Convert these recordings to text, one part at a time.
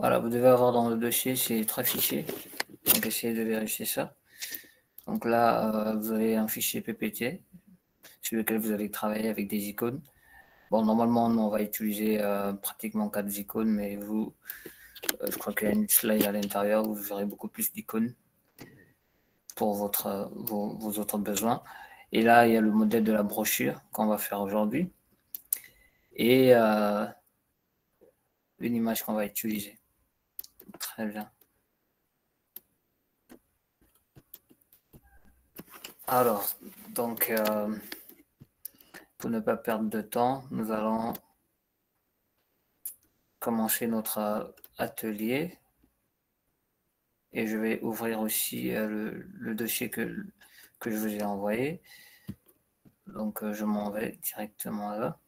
Voilà, vous devez avoir dans le dossier ces 3 fichiers. Donc, essayez de vérifier ça. Donc là, vous avez un fichier PPT sur lequel vous allez travailler avec des icônes. Bon, normalement, nous, on va utiliser pratiquement 4 icônes, mais vous, je crois qu'il y a une slide à l'intérieur où vous aurez beaucoup plus d'icônes pour vos autres besoins. Et là, il y a le modèle de la brochure qu'on va faire aujourd'hui et une image qu'on va utiliser. Très bien. Alors, donc, pour ne pas perdre de temps, nous allons commencer notre atelier. Et je vais ouvrir aussi le dossier que je vous ai envoyé. Donc, je m'en vais directement là.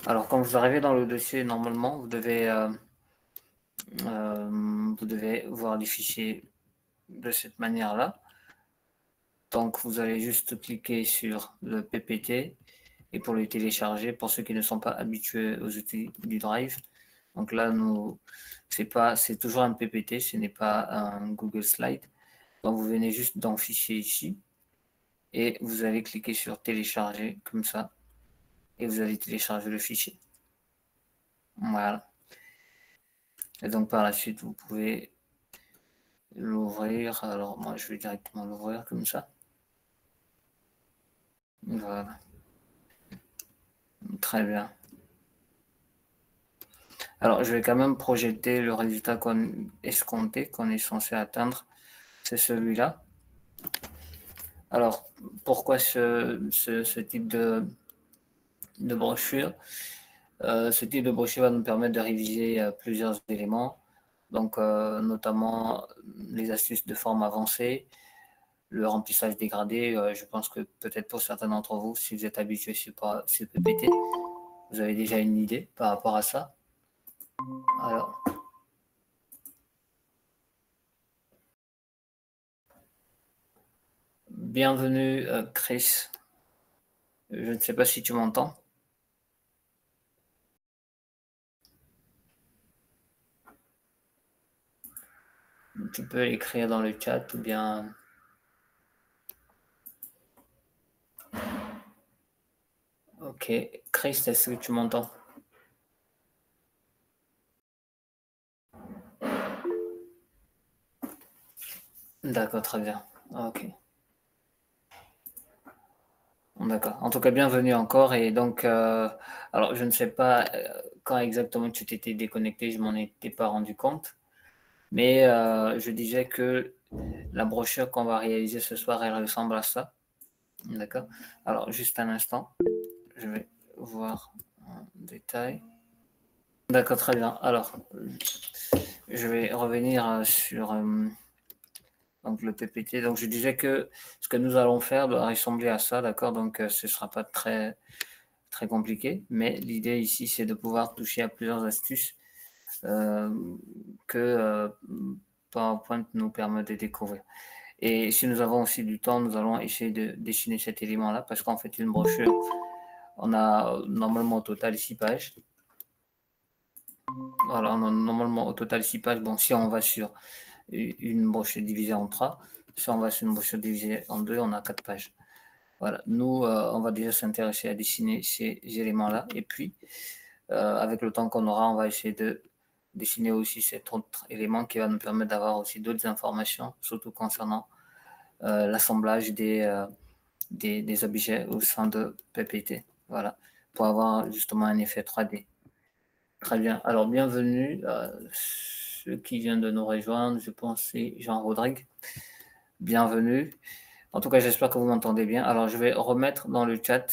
Alors, quand vous arrivez dans le dossier, normalement, vous devez voir les fichiers de cette manière-là. Donc, vous allez juste cliquer sur le PPT et pour le télécharger, pour ceux qui ne sont pas habitués aux outils du Drive. Donc là, c'est toujours un PPT, ce n'est pas un Google Slide. Donc, vous venez juste dans Fichier ici et vous allez cliquer sur Télécharger comme ça et vous allez télécharger le fichier. Voilà. Et donc, par la suite, vous pouvez l'ouvrir. Alors, moi, je vais directement l'ouvrir comme ça. Voilà. Très bien. Alors, je vais quand même projeter le résultat qu'on escompté, qu'on est censé atteindre. C'est celui-là. Alors, pourquoi ce type de brochure? Ce type de brochure va nous permettre de réviser plusieurs éléments, donc notamment les astuces de forme avancée, le remplissage dégradé. Je pense que peut-être pour certains d'entre vous, si vous êtes habitués sur PPT, vous avez déjà une idée par rapport à ça. Alors, bienvenue Chris. Je ne sais pas si tu m'entends. Tu peux écrire dans le chat ou bien... Ok. Chris, est-ce que tu m'entends? D'accord, très bien. Ok. D'accord. En tout cas, bienvenue encore. Et donc, alors, je ne sais pas quand exactement tu t'étais déconnecté, je m'en étais pas rendu compte. Mais je disais que la brochure qu'on va réaliser ce soir, elle ressemble à ça. D'accord. Alors, juste un instant, je vais voir en détail. D'accord, très bien. Alors, je vais revenir sur donc le PPT. Donc, je disais que ce que nous allons faire doit ressembler à ça, d'accord. Donc, ce ne sera pas très compliqué, mais l'idée ici, c'est de pouvoir toucher à plusieurs astuces que PowerPoint nous permet de découvrir. Et si nous avons aussi du temps, nous allons essayer de dessiner cet élément-là, parce qu'en fait, une brochure, on a normalement au total 6 pages. Voilà, on a normalement au total 6 pages. Bon, si on va sur une brochure divisée en 3, si on va sur une brochure divisée en 2, on a 4 pages. Voilà, nous, on va déjà s'intéresser à dessiner ces éléments-là. Et puis, avec le temps qu'on aura, on va essayer de dessiner aussi cet autre élément qui va nous permettre d'avoir aussi d'autres informations, surtout concernant l'assemblage des objets au sein de PPT. Voilà, pour avoir justement un effet 3D. Très bien. Alors, bienvenue à ceux qui viennent de nous rejoindre. Je pense que c'est Jean-Rodrigue. Bienvenue. En tout cas, j'espère que vous m'entendez bien. Alors, je vais remettre dans le chat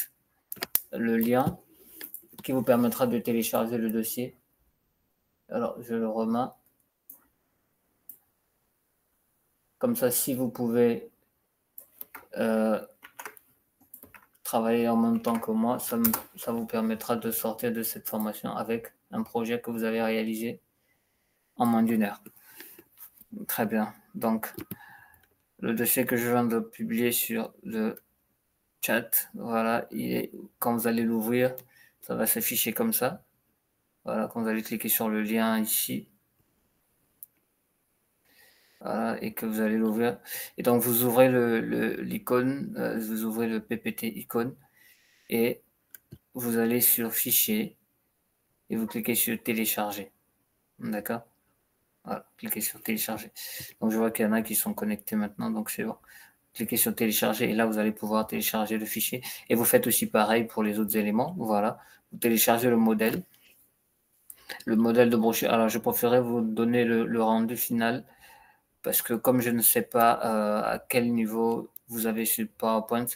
le lien qui vous permettra de télécharger le dossier. Alors, je le remets. Comme ça, si vous pouvez travailler en même temps que moi, ça vous permettra de sortir de cette formation avec un projet que vous avez réalisé en moins d'1 heure. Très bien. Donc, le dossier que je viens de publier sur le chat, voilà, quand vous allez l'ouvrir, ça va s'afficher comme ça. Voilà, quand vous allez cliquer sur le lien ici, voilà, et que vous allez l'ouvrir. Et donc, vous ouvrez l'icône, vous ouvrez le PPT icône, et vous allez sur Fichier, et vous cliquez sur Télécharger. D'accord? Voilà, cliquez sur Télécharger. Donc, je vois qu'il y en a qui sont connectés maintenant, donc c'est bon. Cliquez sur Télécharger, et là, vous allez pouvoir télécharger le fichier. Et vous faites aussi pareil pour les autres éléments. Voilà, vous téléchargez le modèle de brochure. Alors, je préférais vous donner le rendu final, parce que comme je ne sais pas à quel niveau vous avez sur PowerPoint,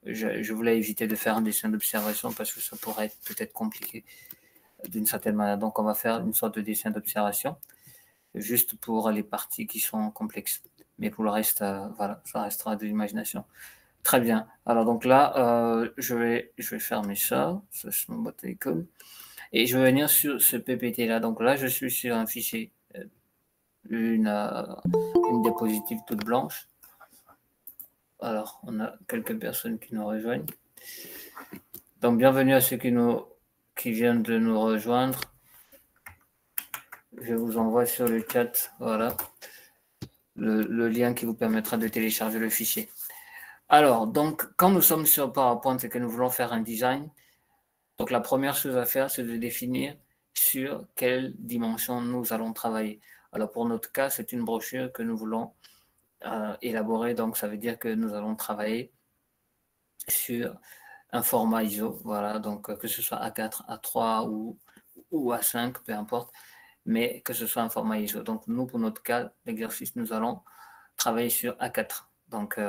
je voulais éviter de faire un dessin d'observation parce que ça pourrait être peut-être compliqué d'une certaine manière. Donc, on va faire une sorte de dessin d'observation, juste pour les parties qui sont complexes. Mais pour le reste, voilà, ça restera de l'imagination. Très bien. Alors, donc là, je vais fermer ça. Ça, c'est mon boîte à icônes. Et je vais venir sur ce PPT-là. Donc là, je suis sur un fichier, une diapositive toute blanche. Alors, on a quelques personnes qui nous rejoignent. Donc, bienvenue à ceux qui viennent de nous rejoindre. Je vous envoie sur le chat, voilà, le lien qui vous permettra de télécharger le fichier. Alors, donc, quand nous sommes sur PowerPoint et que nous voulons faire un design, donc la première chose à faire, c'est de définir sur quelle dimension nous allons travailler. Alors, pour notre cas, c'est une brochure que nous voulons élaborer, donc ça veut dire que nous allons travailler sur un format ISO, voilà, donc que ce soit A4, A3 ou A5, peu importe, mais que ce soit un format ISO. Donc, nous, pour notre cas d'exercice, nous allons travailler sur A4. Donc,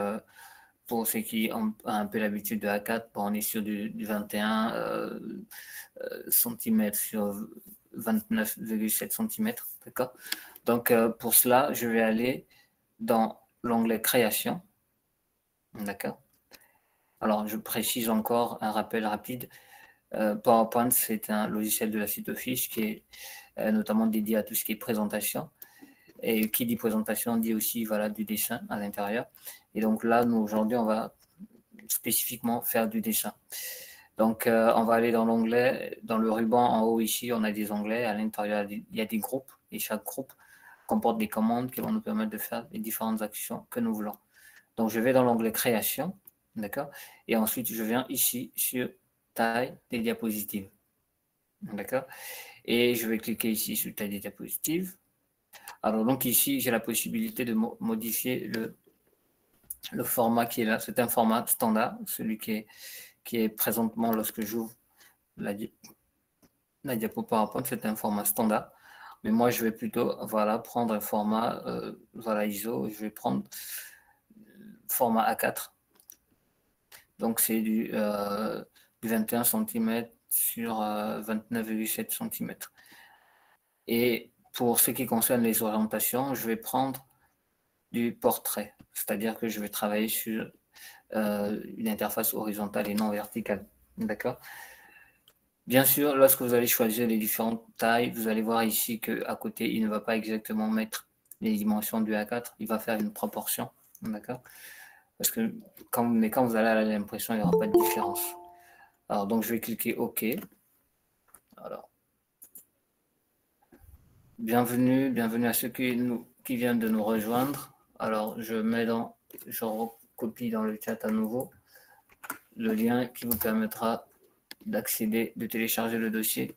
pour ceux qui ont un peu l'habitude de A4, bon, on est sur du 21 cm sur 29,7 cm, d'accord? Donc, pour cela, je vais aller dans l'onglet Création, d'accord? Alors, je précise encore un rappel rapide. PowerPoint, c'est un logiciel de la suite Office qui est notamment dédié à tout ce qui est présentation. Et qui dit présentation dit aussi voilà, du dessin à l'intérieur. Et donc là, nous, aujourd'hui, on va spécifiquement faire du dessin. Donc, on va aller dans l'onglet, dans le ruban en haut ici, on a des onglets. À l'intérieur, il y a des groupes. Et chaque groupe comporte des commandes qui vont nous permettre de faire les différentes actions que nous voulons. Donc, je vais dans l'onglet Création. D'accord? Et ensuite, je viens ici sur Taille des diapositives. D'accord? Et je vais cliquer ici sur Taille des diapositives. Alors, donc ici, j'ai la possibilité de modifier le format qui est là. C'est un format standard, celui qui est présentement lorsque j'ouvre la diapo PowerPoint, c'est un format standard. Mais moi, je vais plutôt voilà, prendre un format voilà, ISO. Je vais prendre format A4. Donc, c'est du 21 cm sur 29,7 cm. Et pour ce qui concerne les orientations, je vais prendre du portrait, c'est-à-dire que je vais travailler sur une interface horizontale et non verticale. D'accord? Bien sûr, lorsque vous allez choisir les différentes tailles, vous allez voir ici qu'à côté, il ne va pas exactement mettre les dimensions du A4, il va faire une proportion. D'accord? Parce que quand vous allez à l'impression, il n'y aura pas de différence. Alors, donc, je vais cliquer OK. Alors, bienvenue à ceux qui viennent de nous rejoindre. Alors, je recopie dans le chat à nouveau le lien qui vous permettra d'accéder, de télécharger le dossier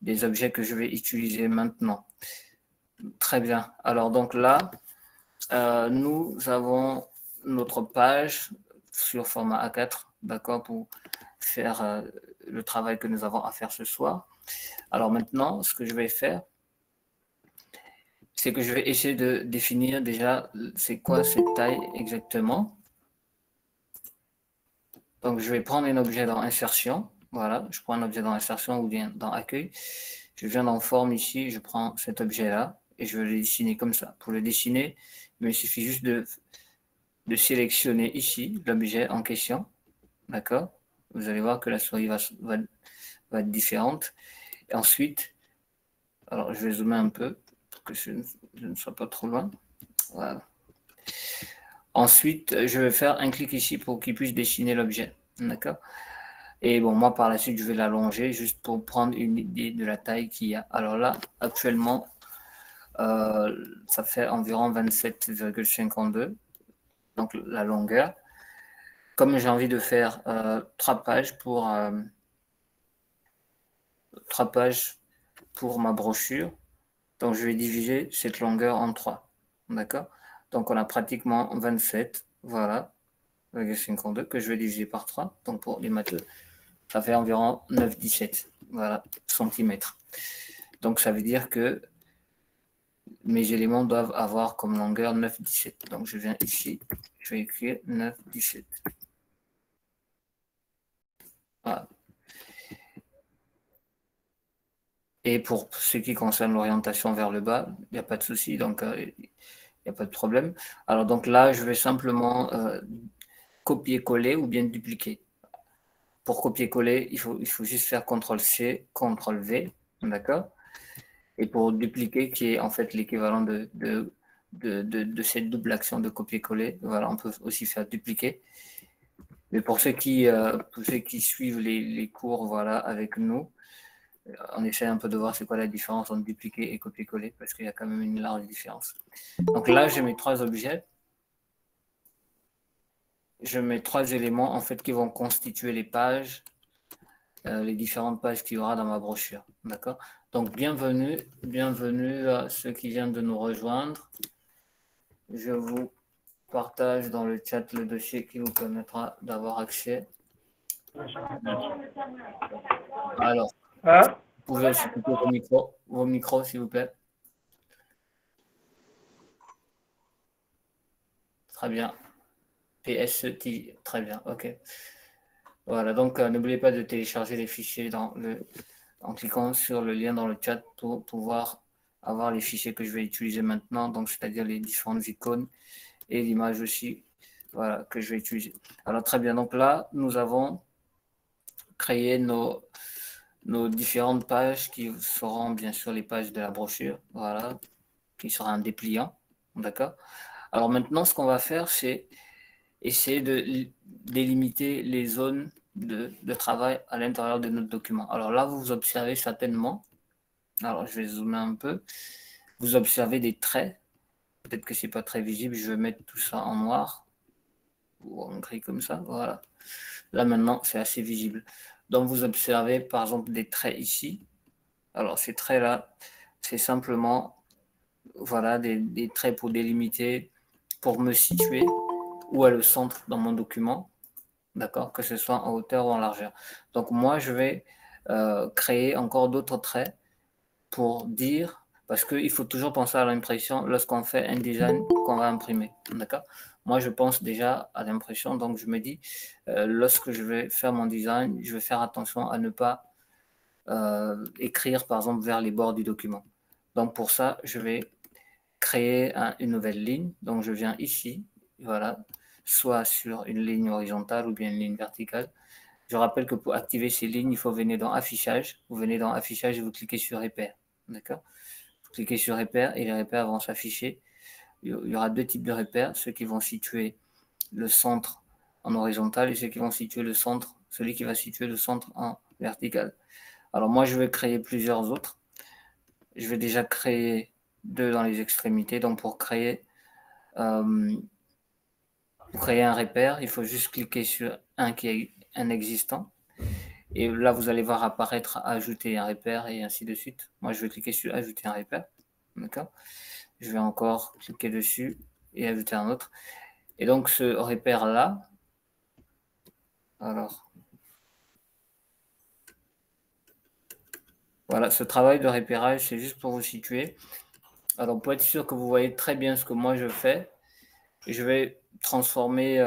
des objets que je vais utiliser maintenant. Très bien. Alors, donc là, nous avons notre page sur format A4, d'accord, pour faire le travail que nous avons à faire ce soir. Alors maintenant, ce que je vais faire, c'est que je vais essayer de définir déjà c'est quoi cette taille exactement. Donc, je vais prendre un objet dans Insertion. Voilà, je prends un objet dans Insertion ou bien dans Accueil. Je viens dans Forme ici, je prends cet objet-là et je vais le dessiner comme ça. Pour le dessiner, il me suffit juste de sélectionner ici l'objet en question. D'accord? Vous allez voir que la souris va être différente. Et ensuite, alors je vais zoomer un peu. que je ne sois pas trop loin. Voilà. Ensuite, je vais faire un clic ici pour qu'il puisse dessiner l'objet. D'accord? Et bon, moi, par la suite, je vais l'allonger juste pour prendre une idée de la taille qu'il y a. Alors là, actuellement, ça fait environ 27,52, donc la longueur. Comme j'ai envie de faire 3 pages pour ma brochure, donc je vais diviser cette longueur en 3. D'accord? Donc on a pratiquement 27, voilà, 52 que je vais diviser par 3. Donc pour les maths, ça fait environ 9,17, voilà, centimètres. Donc ça veut dire que mes éléments doivent avoir comme longueur 9,17. Donc je viens ici, je vais écrire 9,17. Voilà. Et pour ce qui concerne l'orientation vers le bas, il n'y a pas de souci, donc il n'y a pas de problème. Alors donc là, je vais simplement copier-coller ou bien dupliquer. Pour copier-coller, il faut juste faire CTRL-C, CTRL-V, d'accord? Et pour dupliquer, qui est en fait l'équivalent de cette double action de copier-coller, voilà, on peut aussi faire dupliquer. Mais pour ceux qui suivent les cours, voilà, avec nous, on essaie un peu de voir c'est quoi la différence entre dupliquer et copier-coller, parce qu'il y a quand même une large différence. Donc là, j'ai mes 3 objets. Je mets 3 éléments en fait qui vont constituer les pages, les différentes pages qu'il y aura dans ma brochure. D'accord? Donc bienvenue à ceux qui viennent de nous rejoindre. Je vous partage dans le chat le dossier qui vous permettra d'avoir accès. Alors, vous pouvez aussi couper vos micros, s'il vous plaît. Très bien. PST, très bien, ok. Voilà, donc n'oubliez pas de télécharger les fichiers en cliquant sur le lien dans le chat pour pouvoir avoir les fichiers que je vais utiliser maintenant, donc c'est-à-dire les différentes icônes et l'image aussi, voilà, que je vais utiliser. Alors très bien, donc là, nous avons créé nos différentes pages qui seront bien sûr les pages de la brochure, voilà, qui sera un dépliant, d'accord? Alors maintenant, ce qu'on va faire, c'est essayer de délimiter les zones de travail à l'intérieur de notre document. Alors là, vous observez certainement, alors je vais zoomer un peu, vous observez des traits, peut-être que ce n'est pas très visible, je vais mettre tout ça en noir, ou en gris comme ça, voilà. Là maintenant, c'est assez visible. Donc vous observez par exemple des traits ici. Alors ces traits-là, c'est simplement voilà, des traits pour délimiter, pour me situer où est le centre dans mon document. D'accord, que ce soit en hauteur ou en largeur. Donc moi, je vais créer encore d'autres traits pour dire, parce qu'il faut toujours penser à l'impression lorsqu'on fait un design qu'on va imprimer. D'accord. Moi, je pense déjà à l'impression, donc je me dis, lorsque je vais faire mon design, je vais faire attention à ne pas écrire, par exemple, vers les bords du document. Donc pour ça, je vais créer une nouvelle ligne. Donc je viens ici, voilà, soit sur une ligne horizontale ou bien une ligne verticale. Je rappelle que pour activer ces lignes, il faut venir dans Affichage. Vous venez dans Affichage et vous cliquez sur Repères. D'accord? Vous cliquez sur Repères et les repères vont s'afficher. Il y aura 2 types de repères, ceux qui vont situer le centre en horizontal et ceux qui vont situer le centre, celui qui va situer le centre en vertical. Alors moi, je vais créer plusieurs autres. Je vais déjà créer 2 dans les extrémités. Donc pour créer un repère, il faut juste cliquer sur un qui est un existant. Et là, vous allez voir apparaître ajouter un repère et ainsi de suite. Moi, je vais cliquer sur ajouter un repère. D'accord? Je vais encore cliquer dessus et ajouter un autre. Et donc, ce repère-là, alors, voilà, ce travail de repérage, c'est juste pour vous situer. Alors, pour être sûr que vous voyez très bien ce que moi je fais, je vais transformer,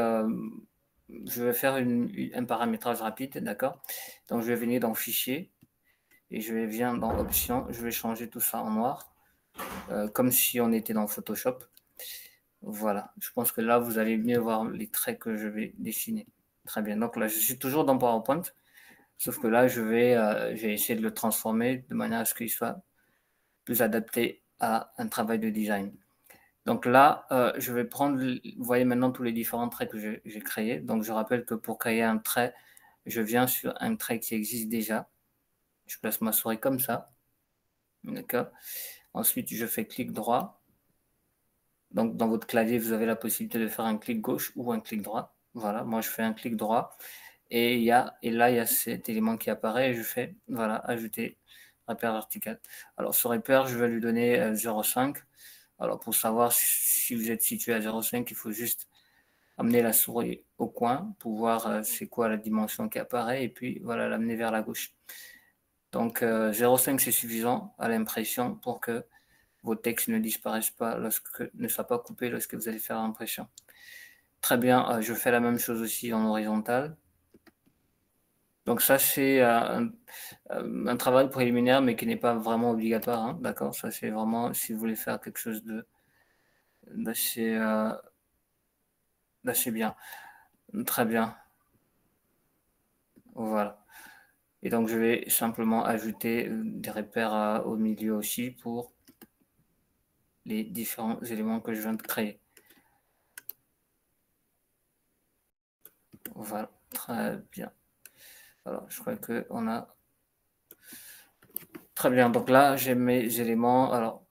je vais faire un paramétrage rapide, d'accord? Donc, je vais venir dans Fichier et je vais venir dans Options, je vais changer tout ça en noir, comme si on était dans Photoshop. Voilà, je pense que là, vous allez mieux voir les traits que je vais dessiner. Très bien, donc là, je suis toujours dans PowerPoint, sauf que là, je vais essayer de le transformer de manière à ce qu'il soit plus adapté à un travail de design. Donc là, je vais prendre, vous voyez maintenant tous les différents traits que j'ai créés. Donc je rappelle que pour créer un trait, je viens sur un trait qui existe déjà. Je place ma souris comme ça. D'accord. Ensuite, je fais clic droit. Donc dans votre clavier, vous avez la possibilité de faire un clic gauche ou un clic droit. Voilà, moi je fais un clic droit. Et là, il y a cet élément qui apparaît et je fais, voilà, ajouter repère vertical. Alors, ce repère, je vais lui donner 0,5. Alors, pour savoir si vous êtes situé à 0,5, il faut juste amener la souris au coin pour voir c'est quoi la dimension qui apparaît et puis, voilà, l'amener vers la gauche. Donc, 0,5, c'est suffisant à l'impression pour que vos textes ne disparaissent pas, ne soient pas coupés lorsque vous allez faire l'impression. Très bien, je fais la même chose aussi en horizontal. Donc ça, c'est un travail préliminaire, mais qui n'est pas vraiment obligatoire, hein, d'accord? Ça, c'est vraiment si vous voulez faire quelque chose d'assez bien. Très bien. Voilà. Et donc, je vais simplement ajouter des repères au milieu aussi pour les différents éléments que je viens de créer. Voilà, très bien. Alors, je crois qu'on a... Très bien, donc là, j'ai mes éléments. Alors,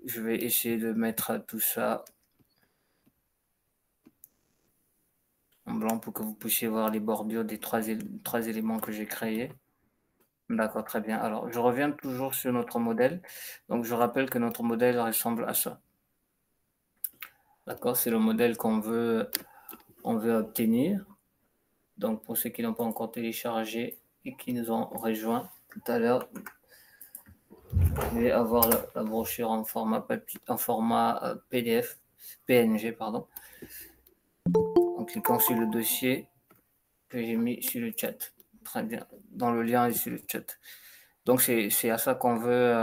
je vais essayer de mettre tout ça en blanc pour que vous puissiez voir les bordures des trois éléments que j'ai créés. D'accord, très bien. Alors, je reviens toujours sur notre modèle. Donc, je rappelle que notre modèle ressemble à ça. D'accord, c'est le modèle qu'on veut obtenir. Donc, pour ceux qui n'ont pas encore téléchargé et qui nous ont rejoints tout à l'heure, vous allez avoir la brochure en format PDF, PNG, pardon. En cliquant sur le dossier que j'ai mis sur le chat. Très bien, dans le lien et sur le chat. Donc, c'est à ça qu'on veut,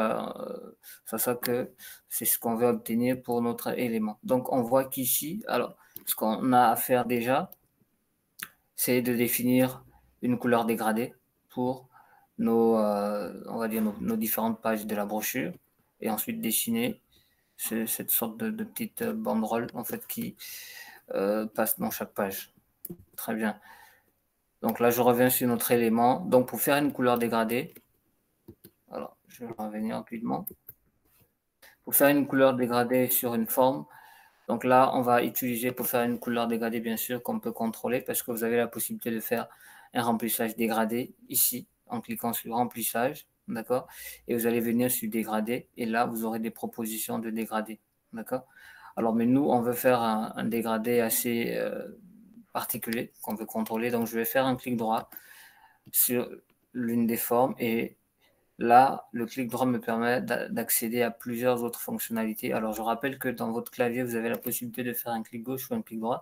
c'est ce qu'on veut obtenir pour notre élément. Donc, on voit qu'ici, alors, ce qu'on a à faire déjà, c'est de définir une couleur dégradée pour on va dire nos différentes pages de la brochure et ensuite dessiner cette sorte de petite banderole en fait qui passe dans chaque page. Très bien. Donc là, je reviens sur notre élément. Donc, pour faire une couleur dégradée, alors, je vais revenir rapidement. Pour faire une couleur dégradée sur une forme, donc là, on va utiliser pour faire une couleur dégradée, bien sûr, qu'on peut contrôler parce que vous avez la possibilité de faire un remplissage dégradé ici, en cliquant sur remplissage, d'accord? Et vous allez venir sur dégradé et là, vous aurez des propositions de dégradé, d'accord? Alors, mais nous, on veut faire un dégradé assez particulier qu'on veut contrôler. Donc, je vais faire un clic droit sur l'une des formes et là, le clic droit me permet d'accéder à plusieurs autres fonctionnalités. Alors, je rappelle que dans votre clavier, vous avez la possibilité de faire un clic gauche ou un clic droit.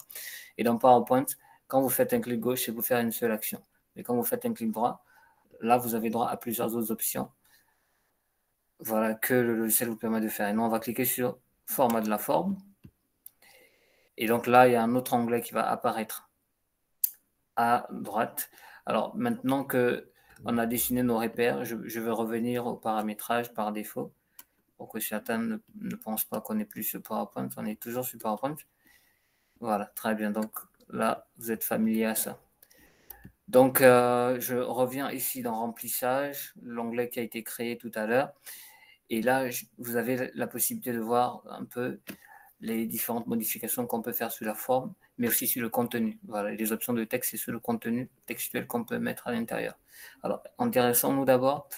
Et dans PowerPoint, quand vous faites un clic gauche, c'est pour faire une seule action. Mais quand vous faites un clic droit, là, vous avez droit à plusieurs autres options. Voilà, que le logiciel vous permet de faire. Et nous, on va cliquer sur format de la forme. Et donc là, il y a un autre onglet qui va apparaître à droite. Alors, maintenant que on a dessiné nos repères, je vais revenir au paramétrage par défaut pour que certains ne pensent pas qu'on est plus sur PowerPoint. On est toujours sur PowerPoint. Voilà, très bien. Donc là, vous êtes familier à ça. Donc, je reviens ici dans remplissage, l'onglet qui a été créé tout à l'heure. Et là, vous avez la possibilité de voir un peu les différentes modifications qu'on peut faire sur la forme, mais aussi sur le contenu. Voilà, les options de texte, c'est sur le contenu textuel qu'on peut mettre à l'intérieur. Alors, intéressons-nous d'abord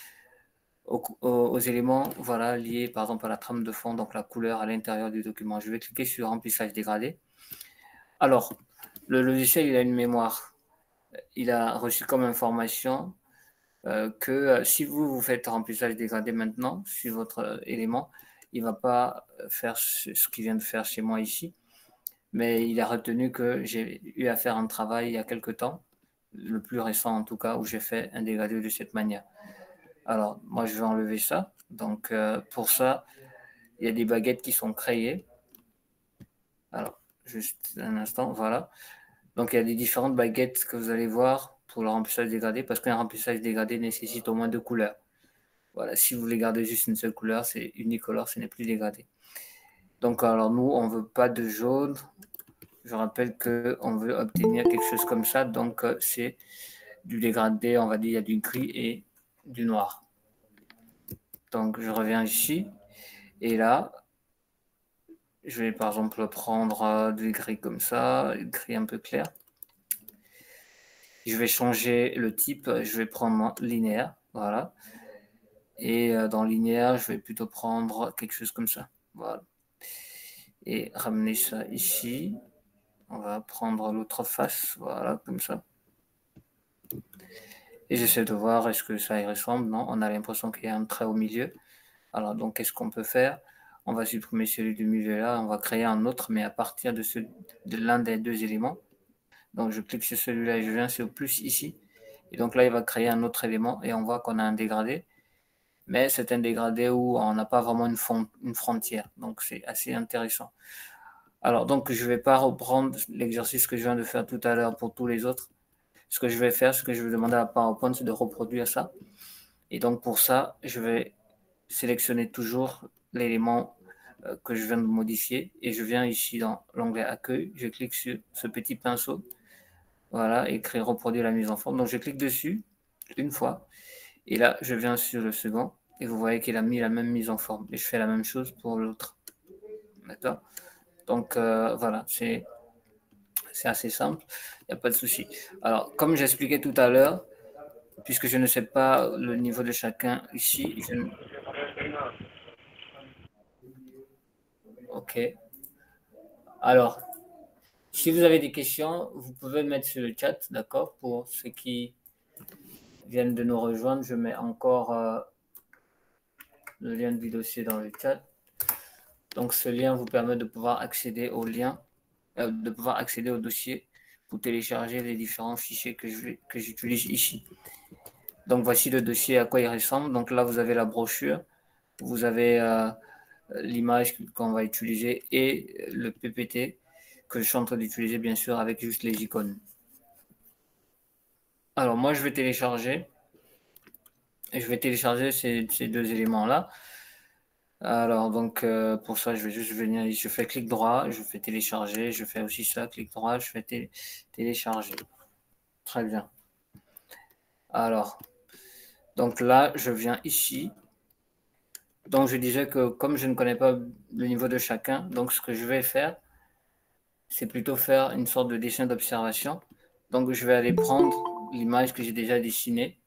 aux éléments voilà, liés par exemple à la trame de fond, donc la couleur à l'intérieur du document. Je vais cliquer sur remplissage dégradé. Alors, le logiciel, il a une mémoire. Il a reçu comme information que si vous faites remplissage dégradé maintenant sur votre élément, il ne va pas faire ce qu'il vient de faire chez moi ici, mais il a retenu que j'ai eu à faire un travail il y a quelque temps, le plus récent en tout cas, où j'ai fait un dégradé de cette manière. Alors, moi, je vais enlever ça. Donc, pour ça, il y a des baguettes qui sont créées. Alors, juste un instant, voilà. Donc, il y a des différentes baguettes que vous allez voir pour le remplissage dégradé, parce qu'un remplissage dégradé nécessite au moins 2 couleurs. Voilà, si vous voulez garder juste une seule couleur, c'est unicolore, ce n'est plus dégradé. Donc, alors nous, on ne veut pas de jaune. Je rappelle qu'on veut obtenir quelque chose comme ça. Donc, c'est du dégradé, on va dire, il y a du gris et du noir. Donc, je reviens ici. Et là, je vais par exemple prendre du gris comme ça, gris un peu clair. Je vais changer le type, je vais prendre linéaire, voilà. Et dans linéaire, je vais plutôt prendre quelque chose comme ça, voilà. Et ramener ça ici. On va prendre l'autre face, voilà, comme ça. Et j'essaie de voir est-ce que ça y ressemble. Non, on a l'impression qu'il y a un trait au milieu. Alors, donc, qu'est-ce qu'on peut faire? On va supprimer celui du milieu là, on va créer un autre, mais à partir de l'un des deux éléments. Donc, je clique sur celui-là et je viens sur plus ici. Et donc là, il va créer un autre élément et on voit qu'on a un dégradé. Mais c'est un dégradé où on n'a pas vraiment une frontière. Donc, c'est assez intéressant. Alors, donc, je ne vais pas reprendre l'exercice que je viens de faire tout à l'heure pour tous les autres. Ce que je vais faire, ce que je vais demander à PowerPoint, c'est de reproduire ça. Et donc, pour ça, je vais sélectionner toujours l'élément que je viens de modifier. Et je viens ici dans l'onglet Accueil. Je clique sur ce petit pinceau. Voilà, et créer, reproduire la mise en forme. Donc, je clique dessus une fois. Et là, je viens sur le second. Et vous voyez qu'il a mis la même mise en forme. Et je fais la même chose pour l'autre. D'accord? Donc, voilà, c'est assez simple. Il n'y a pas de souci. Alors, comme j'expliquais tout à l'heure, puisque je ne sais pas le niveau de chacun ici, Ok. Alors, si vous avez des questions, vous pouvez mettre sur le chat, d'accord? Pour ceux qui viennent de nous rejoindre, je mets encore le lien du dossier dans le chat. Donc, ce lien vous permet de pouvoir accéder au lien, de pouvoir accéder au dossier pour télécharger les différents fichiers que j'utilise ici. Donc, voici le dossier à quoi il ressemble. Donc là, vous avez la brochure, vous avez l'image qu'on va utiliser et le PPT que je suis en train d'utiliser, bien sûr, avec juste les icônes. Alors, moi, je vais télécharger ces deux éléments-là. Alors, donc, pour ça, je vais juste venir, je fais clic droit, je fais télécharger, je fais aussi ça, clic droit, je fais télécharger. Très bien. Alors, donc là, je viens ici. Donc, je disais que comme je ne connais pas le niveau de chacun, donc ce que je vais faire, c'est plutôt faire une sorte de dessin d'observation. Donc, je vais aller prendre l'image que j'ai déjà dessinée,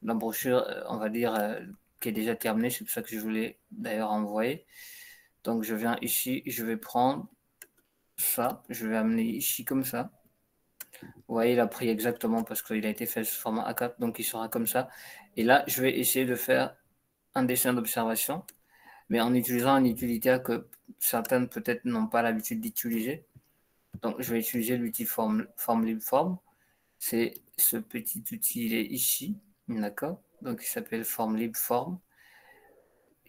la brochure, on va dire, qui est déjà terminée. C'est pour ça que je voulais d'ailleurs envoyer. Donc, je viens ici, je vais prendre ça, je vais amener ici comme ça. Vous voyez, il a pris exactement parce qu'il a été fait sous format A4, donc il sera comme ça. Et là, je vais essayer de faire un dessin d'observation, mais en utilisant un utilitaire que certaines peut-être n'ont pas l'habitude d'utiliser. Donc, je vais utiliser l'outil FormLibForm. C'est ce petit outil, il est ici, d'accord? Donc, il s'appelle FormLibForm.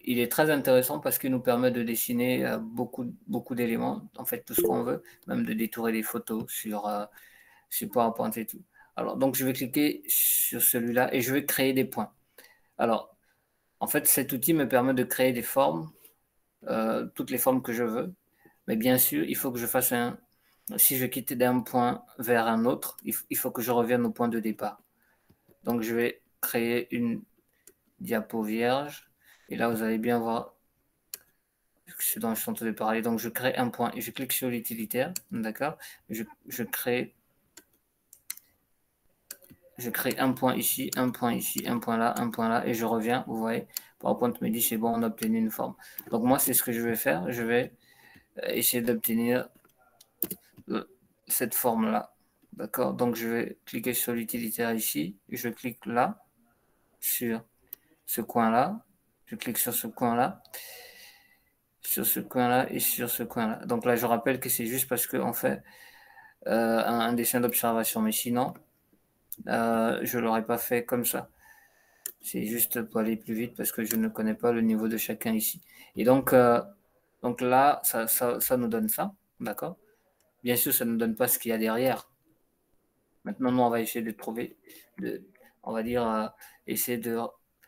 Il est très intéressant parce qu'il nous permet de dessiner beaucoup d'éléments, en fait, tout ce qu'on veut, même de détourer des photos sur PowerPoint et tout. Alors, donc, je vais cliquer sur celui-là et je vais créer des points. Alors, en fait, cet outil me permet de créer des formes, toutes les formes que je veux. Mais bien sûr, il faut que je fasse si je quitte d'un point vers un autre, il faut que je revienne au point de départ. Donc, je vais créer une diapo vierge. Et là, vous allez bien voir ce dont je suis en train de parler. Donc, je crée un point et je clique sur l'utilitaire. D'accord? Je crée un point ici, un point ici, un point là, et je reviens. Vous voyez, PowerPoint me dit c'est bon, on a obtenu une forme. Donc, moi, c'est ce que je vais faire. Je vais essayer d'obtenir cette forme-là. D'accord? Donc, je vais cliquer sur l'utilitaire ici. Je clique là, sur ce coin-là. Je clique sur ce coin-là, sur ce coin-là et sur ce coin-là. Donc là, je rappelle que c'est juste parce qu'on fait un dessin d'observation. Mais sinon, je ne l'aurais pas fait comme ça. C'est juste pour aller plus vite parce que je ne connais pas le niveau de chacun ici. Et donc là, ça nous donne ça. D'accord? Bien sûr, ça ne nous donne pas ce qu'il y a derrière. Maintenant, nous, on va essayer de trouver, on va dire, essayer de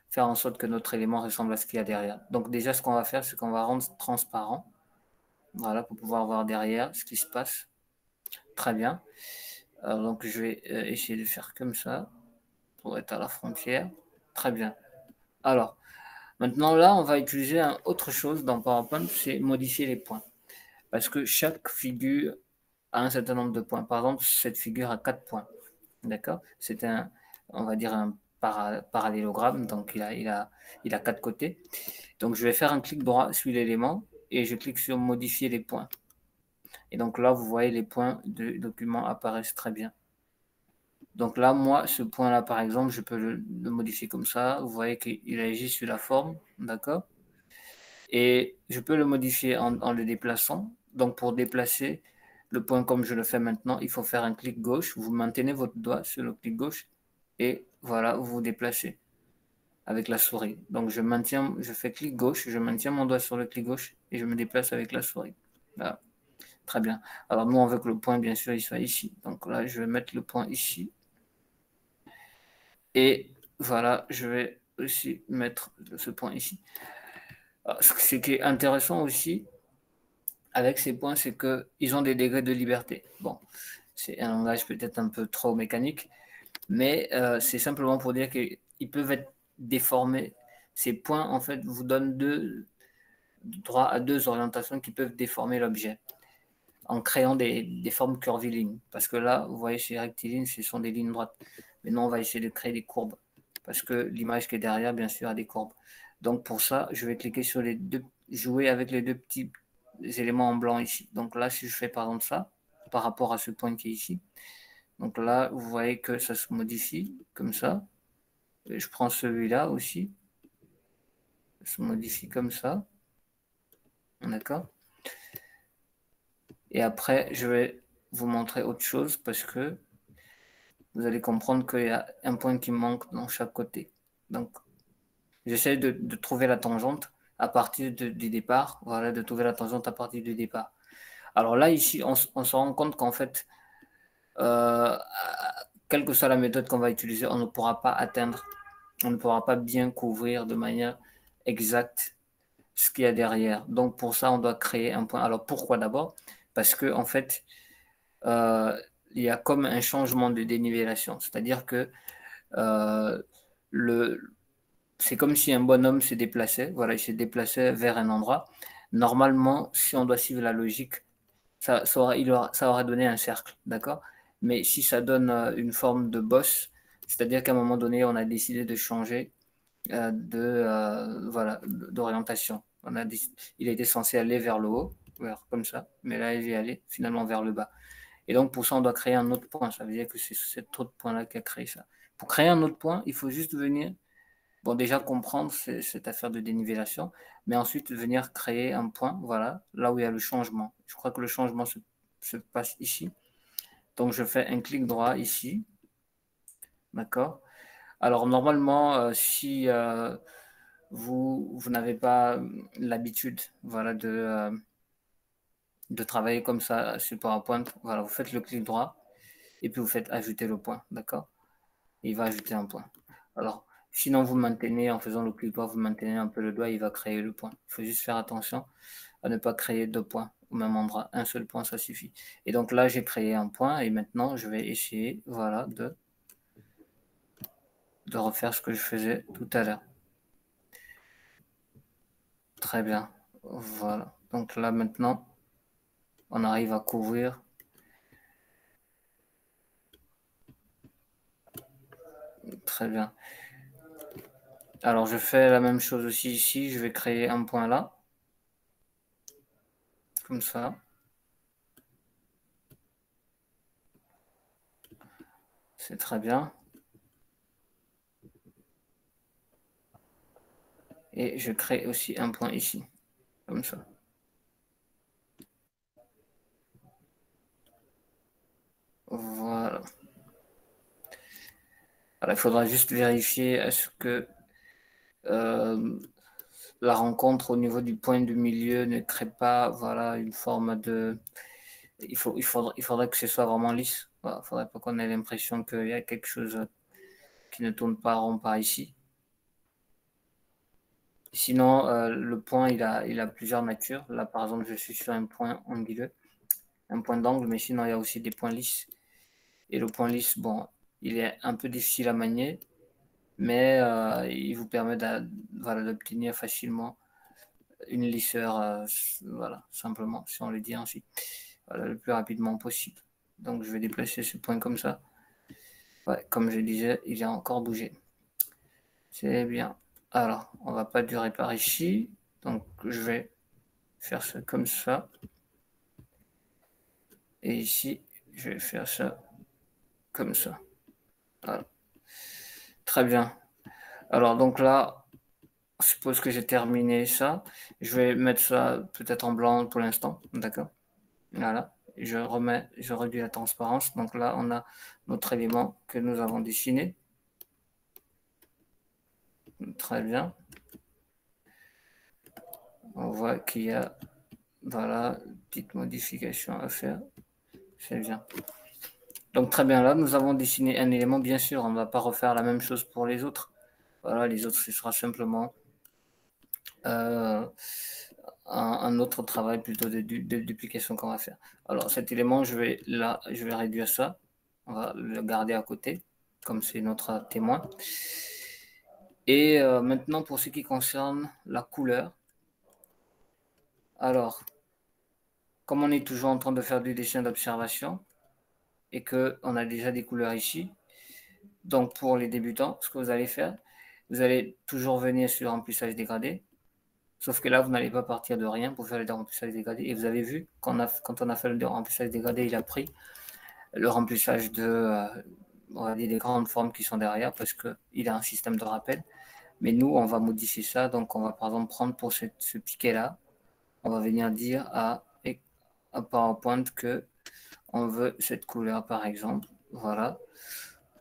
faire en sorte que notre élément ressemble à ce qu'il y a derrière. Donc déjà, ce qu'on va faire, c'est qu'on va rendre transparent, voilà, pour pouvoir voir derrière ce qui se passe. Très bien. Donc je vais essayer de faire comme ça, pour être à la frontière. Très bien. Alors, maintenant là, on va utiliser autre chose dans PowerPoint, c'est modifier les points. Parce que chaque figure a un certain nombre de points. Par exemple, cette figure a 4 points. D'accord? C'est un, on va dire un parallélogramme, donc il a 4 côtés. Donc je vais faire un clic droit sur l'élément et je clique sur modifier les points. Et donc là, vous voyez les points du document apparaissent très bien. Donc là, moi, ce point-là, par exemple, je peux le modifier comme ça. Vous voyez qu'il agit sur la forme, d'accord? Et je peux le modifier en le déplaçant. Donc pour déplacer le point comme je le fais maintenant, il faut faire un clic gauche. Vous maintenez votre doigt sur le clic gauche et voilà, vous vous déplacez avec la souris. Donc je fais clic gauche, je maintiens mon doigt sur le clic gauche et je me déplace avec la souris. Voilà. Très bien. Alors nous, on veut que le point, bien sûr, il soit ici. Donc là, je vais mettre le point ici. Et voilà, je vais aussi mettre ce point ici. Alors, ce qui est intéressant aussi avec ces points, c'est qu'ils ont des degrés de liberté. Bon, c'est un langage peut-être un peu trop mécanique, mais c'est simplement pour dire qu'ils peuvent être déformés. Ces points, en fait, vous donnent droit à deux orientations qui peuvent déformer l'objet en créant des formes curvilignes. Parce que là, vous voyez, chez rectiligne, ce sont des lignes droites. Maintenant, on va essayer de créer des courbes. Parce que l'image qui est derrière, bien sûr, a des courbes. Donc, pour ça, je vais cliquer sur les deux, jouer avec les deux petits éléments en blanc ici. Donc là, si je fais par exemple ça, par rapport à ce point qui est ici, donc là, vous voyez que ça se modifie comme ça. Et je prends celui-là aussi. Ça se modifie comme ça. D'accord? Et après, je vais vous montrer autre chose parce que vous allez comprendre qu'il y a un point qui manque dans chaque côté. Donc, j'essaie de trouver la tangente à partir du départ. Voilà, de trouver la tangente à partir du départ. Alors là, ici, on se rend compte qu'en fait, quelle que soit la méthode qu'on va utiliser, on ne pourra pas atteindre, on ne pourra pas bien couvrir de manière exacte ce qu'il y a derrière. Donc, pour ça, on doit créer un point. Alors, pourquoi d'abord? Parce que, en fait, il y a comme un changement de dénivellation. C'est-à-dire que c'est comme si un bonhomme se déplaçait. Voilà, il se déplaçait vers un endroit. Normalement, si on doit suivre la logique, ça aurait donné un cercle, d'accord? Mais si ça donne une forme de bosse, c'est-à-dire qu'à un moment donné, on a décidé de changer voilà, d'orientation. Il était censé aller vers le haut, comme ça, mais là, il est allé finalement vers le bas. Et donc, pour ça, on doit créer un autre point. Ça veut dire que c'est cet autre point-là qui a créé ça. Pour créer un autre point, il faut juste venir, bon, déjà comprendre cette affaire de dénivellation, mais ensuite venir créer un point, voilà, là où il y a le changement. Je crois que le changement se passe ici. Donc, je fais un clic droit ici, d'accord? Alors, normalement, si vous n'avez pas l'habitude, voilà, de travailler comme ça sur PowerPoint, voilà, vous faites le clic droit et puis vous faites ajouter le point, d'accord? Il va ajouter un point. Alors, sinon, vous maintenez, en faisant le clic droit, vous maintenez un peu le doigt, il va créer le point. Il faut juste faire attention à ne pas créer deux points au même endroit. Un seul point, ça suffit. Et donc là, j'ai créé un point et maintenant, je vais essayer, voilà, de refaire ce que je faisais tout à l'heure. Très bien. Voilà. Donc là, maintenant, on arrive à couvrir. Très bien. Alors, je fais la même chose aussi ici. Je vais créer un point là. Comme ça. C'est très bien. Et je crée aussi un point ici. Comme ça. Voilà. Alors, il faudra juste vérifier est-ce que la rencontre au niveau du point du milieu ne crée pas voilà, une forme de... Il faudrait que ce soit vraiment lisse. Il ne faudrait pas qu'on ait l'impression qu'il y a quelque chose qui ne tourne pas rond par ici. Sinon, le point, il a plusieurs natures. Là, par exemple, je suis sur un point anguleux, un point d'angle, mais sinon, il y a aussi des points lisses. Et le point lisse, bon, il est un peu difficile à manier, mais il vous permet voilà, d'obtenir facilement une lisseur, voilà, simplement, si on le dit ainsi, voilà, le plus rapidement possible. Donc, je vais déplacer ce point comme ça. Ouais, comme je disais, il a encore bougé. C'est bien. Alors, on va pas durer par ici. Donc, je vais faire ça comme ça. Et ici, je vais faire ça comme ça. Voilà. Très bien. Alors, donc là, je suppose que j'ai terminé ça. Je vais mettre ça peut-être en blanc pour l'instant. D'accord. Voilà. Je réduis la transparence. Donc là, on a notre élément que nous avons dessiné. Très bien. On voit qu'il y a, voilà, une petite modification à faire. C'est bien. Donc très bien, là, nous avons dessiné un élément. Bien sûr, on ne va pas refaire la même chose pour les autres. Voilà, les autres, ce sera simplement un autre travail plutôt de duplication qu'on va faire. Alors cet élément, je vais réduire ça. On va le garder à côté, comme c'est notre témoin. Et maintenant, pour ce qui concerne la couleur. Alors, comme on est toujours en train de faire du dessin d'observation et qu'on a déjà des couleurs ici, donc pour les débutants, ce que vous allez faire, vous allez toujours venir sur remplissage dégradé. Sauf que là, vous n'allez pas partir de rien pour faire le remplissage dégradé. Et vous avez vu, quand on a fait le remplissage dégradé, il a pris le remplissage on va dire des grandes formes qui sont derrière parce qu'il a un système de rappel. Mais nous, on va modifier ça. Donc, on va par exemple prendre pour ce piquet-là, on va venir dire à PowerPoint que on veut cette couleur, par exemple. Voilà.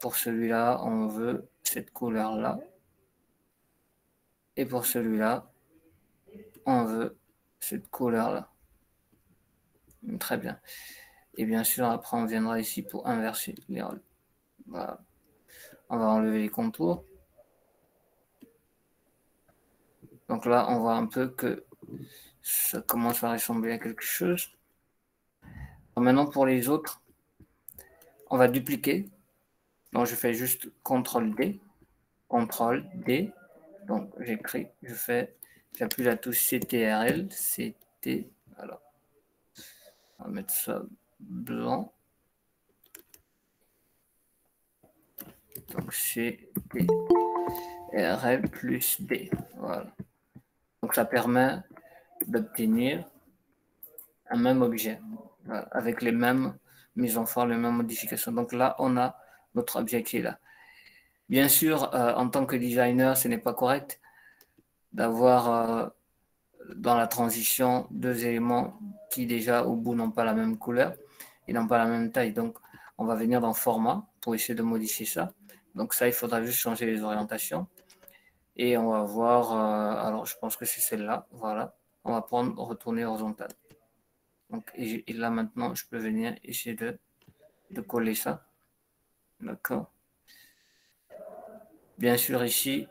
Pour celui-là, on veut cette couleur-là. Et pour celui-là, on veut cette couleur-là. Très bien. Et bien sûr, après, on viendra ici pour inverser les rôles. Voilà. On va enlever les contours. Donc là, on voit un peu que ça commence à ressembler à quelque chose. Alors maintenant, pour les autres, on va dupliquer. Donc, je fais juste CTRL-D. CTRL-D. Donc, j'appuie la touche CTRL. CT. Alors, on va mettre ça blanc. Donc, CTRL plus D. Voilà. Donc, ça permet d'obtenir un même objet, voilà, avec les mêmes mises en forme, les mêmes modifications. Donc là, on a notre objet qui est là. Bien sûr, en tant que designer, ce n'est pas correct d'avoir dans la transition deux éléments qui déjà au bout n'ont pas la même couleur et n'ont pas la même taille. Donc, on va venir dans format pour essayer de modifier ça. Donc ça, il faudra juste changer les orientations. Et on va voir, alors je pense que c'est celle-là, voilà. On va prendre retourner horizontal. Donc, et là maintenant, je peux venir essayer de coller ça. D'accord. Bien sûr, ici,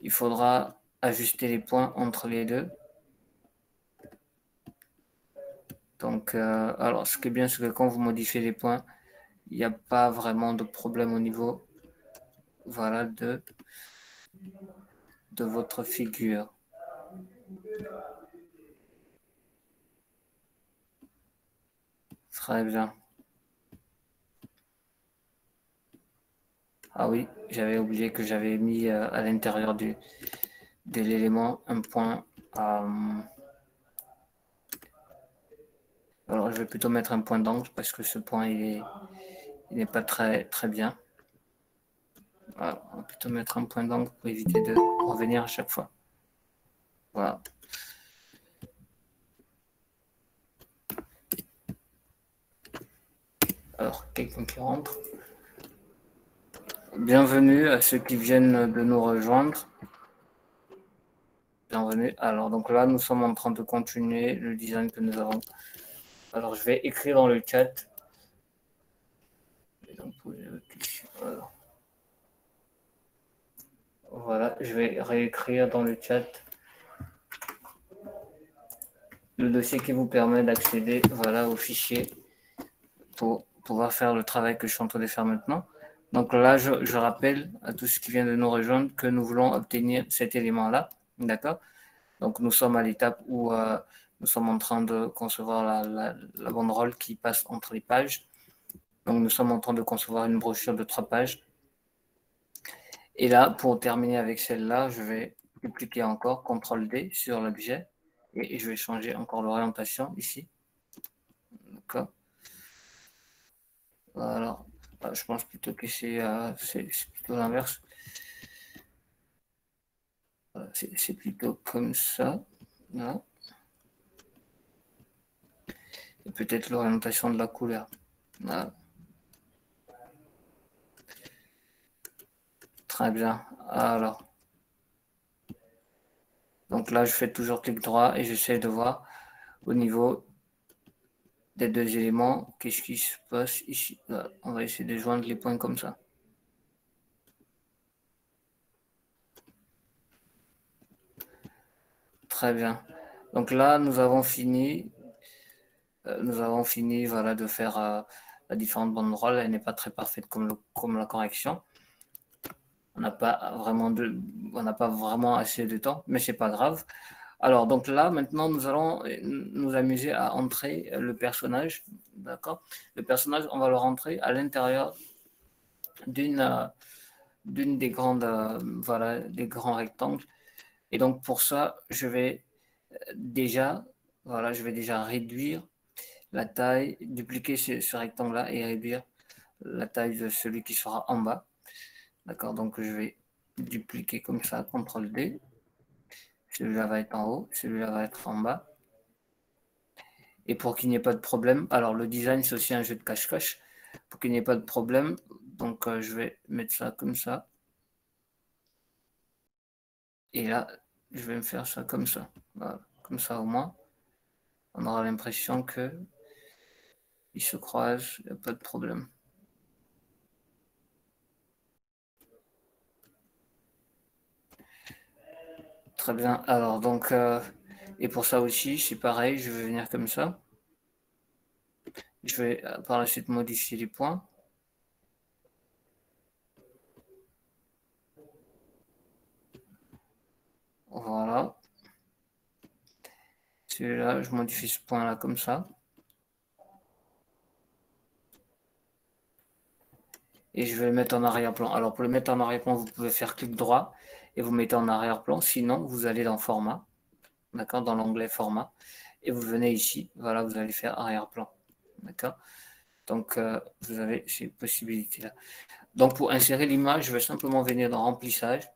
il faudra ajuster les points entre les deux. Donc, alors, ce qui est bien, c'est que quand vous modifiez les points, il n'y a pas vraiment de problème au niveau, voilà, de votre figure. Très bien. Ah oui, j'avais oublié que j'avais mis à l'intérieur de l'élément un point. Alors, je vais plutôt mettre un point d'angle parce que ce point, il n'est pas très, très bien. Voilà, on va plutôt mettre un point d'angle pour éviter de revenir à chaque fois. Voilà. Alors, quelqu'un qui rentre. Bienvenue à ceux qui viennent de nous rejoindre. Bienvenue. Alors, donc là, nous sommes en train de continuer le design que nous avons. Alors, je vais écrire dans le chat. Voilà, je vais réécrire dans le chat le dossier qui vous permet d'accéder voilà, au fichier pour pouvoir faire le travail que je suis en train de faire maintenant. Donc là, je rappelle à tous ceux qui viennent de nous rejoindre que nous voulons obtenir cet élément-là. D'accord? Donc nous sommes à l'étape où nous sommes en train de concevoir la banderole qui passe entre les pages. Donc nous sommes en train de concevoir une brochure de 3 pages. Et là, pour terminer avec celle-là, je vais dupliquer encore CTRL-D sur l'objet et je vais changer encore l'orientation ici. D'accord. Voilà. Je pense plutôt que c'est plutôt l'inverse. C'est plutôt comme ça. Voilà. Et peut-être l'orientation de la couleur. Voilà. Très bien. Alors. Donc là, je fais toujours clic droit et j'essaie de voir au niveau des 2 éléments, qu'est-ce qui se passe ici. Voilà. On va essayer de joindre les points comme ça. Très bien. Donc là, nous avons fini voilà, de faire la différente banderole. Elle n'est pas très parfaite comme la correction. On n'a pas vraiment assez de temps, mais c'est pas grave. Alors, donc là, maintenant, nous allons nous amuser à entrer le personnage. D'accord? Le personnage, on va le rentrer à l'intérieur d'une des grandes, voilà, des grands rectangles. Et donc, pour ça, je vais déjà réduire la taille, dupliquer ce rectangle-là et réduire la taille de celui qui sera en bas. D'accord? Donc, je vais dupliquer comme ça, CTRL-D. Celui-là va être en haut, celui-là va être en bas. Et pour qu'il n'y ait pas de problème, alors le design, c'est aussi un jeu de cache-cache. Pour qu'il n'y ait pas de problème, donc je vais mettre ça comme ça. Et là, je vais me faire ça comme ça. Voilà. Comme ça, au moins, on aura l'impression que ils se croisent, il n'y a pas de problème. Très bien. Alors, donc, et pour ça aussi, c'est pareil, je vais venir comme ça. Je vais par la suite modifier les points. Voilà. Celui-là, je modifie ce point-là comme ça. Et je vais le mettre en arrière-plan. Alors, pour le mettre en arrière-plan, vous pouvez faire clic droit et vous mettez en arrière-plan. Sinon, vous allez dans Format, d'accord, dans l'onglet Format. Et vous venez ici, voilà, vous allez faire arrière-plan, d'accord. Donc, vous avez ces possibilités-là. Donc, pour insérer l'image, je vais simplement venir dans Remplissage.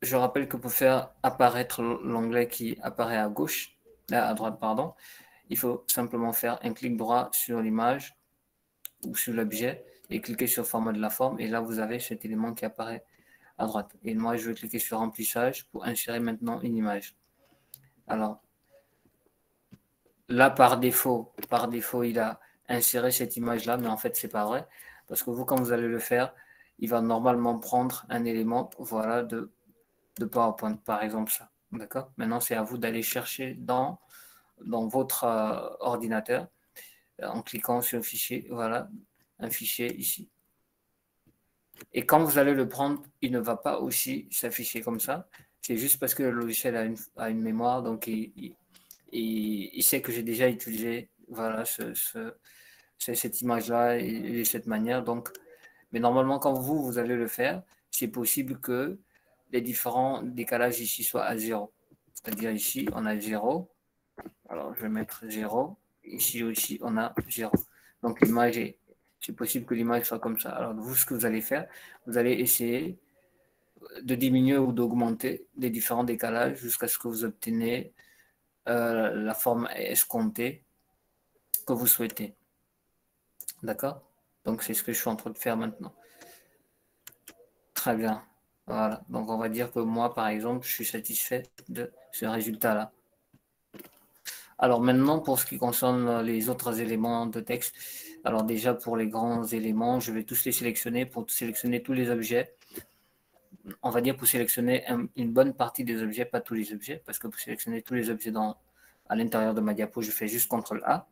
Je rappelle que pour faire apparaître l'onglet qui apparaît à gauche, à droite, pardon, il faut simplement faire un clic droit sur l'image ou sur l'objet et cliquer sur format de la forme. Et là, vous avez cet élément qui apparaît à droite. Et moi, je vais cliquer sur remplissage pour insérer maintenant une image. Alors, là, par défaut, il a inséré cette image-là, mais en fait, c'est pas vrai. Parce que vous, quand vous allez le faire, il va normalement prendre un élément, voilà, de PowerPoint, par exemple ça. D'accord? Maintenant, c'est à vous d'aller chercher dans votre ordinateur en cliquant sur le fichier, voilà, un fichier ici. Et quand vous allez le prendre, il ne va pas aussi s'afficher comme ça. C'est juste parce que le logiciel a une mémoire, donc il sait que j'ai déjà utilisé voilà, cette image-là et de cette manière. Donc, mais normalement, quand vous allez le faire, c'est possible que les différents décalages ici soient à 0. C'est-à-dire ici, on a 0. Alors, je vais mettre 0. Ici aussi, on a 0. Donc, l'image c'est possible que l'image soit comme ça. Alors, vous, ce que vous allez faire, vous allez essayer de diminuer ou d'augmenter les différents décalages jusqu'à ce que vous obtenez la forme escomptée que vous souhaitez. D'accord? Donc, c'est ce que je suis en train de faire maintenant. Très bien. Voilà. Donc, on va dire que moi, par exemple, je suis satisfait de ce résultat-là. Alors maintenant, pour ce qui concerne les autres éléments de texte, alors déjà pour les grands éléments, je vais tous les sélectionner pour sélectionner tous les objets. on va dire pour sélectionner une bonne partie des objets, pas tous les objets, parce que pour sélectionner tous les objets à l'intérieur de ma diapo, je fais juste CTRL-A.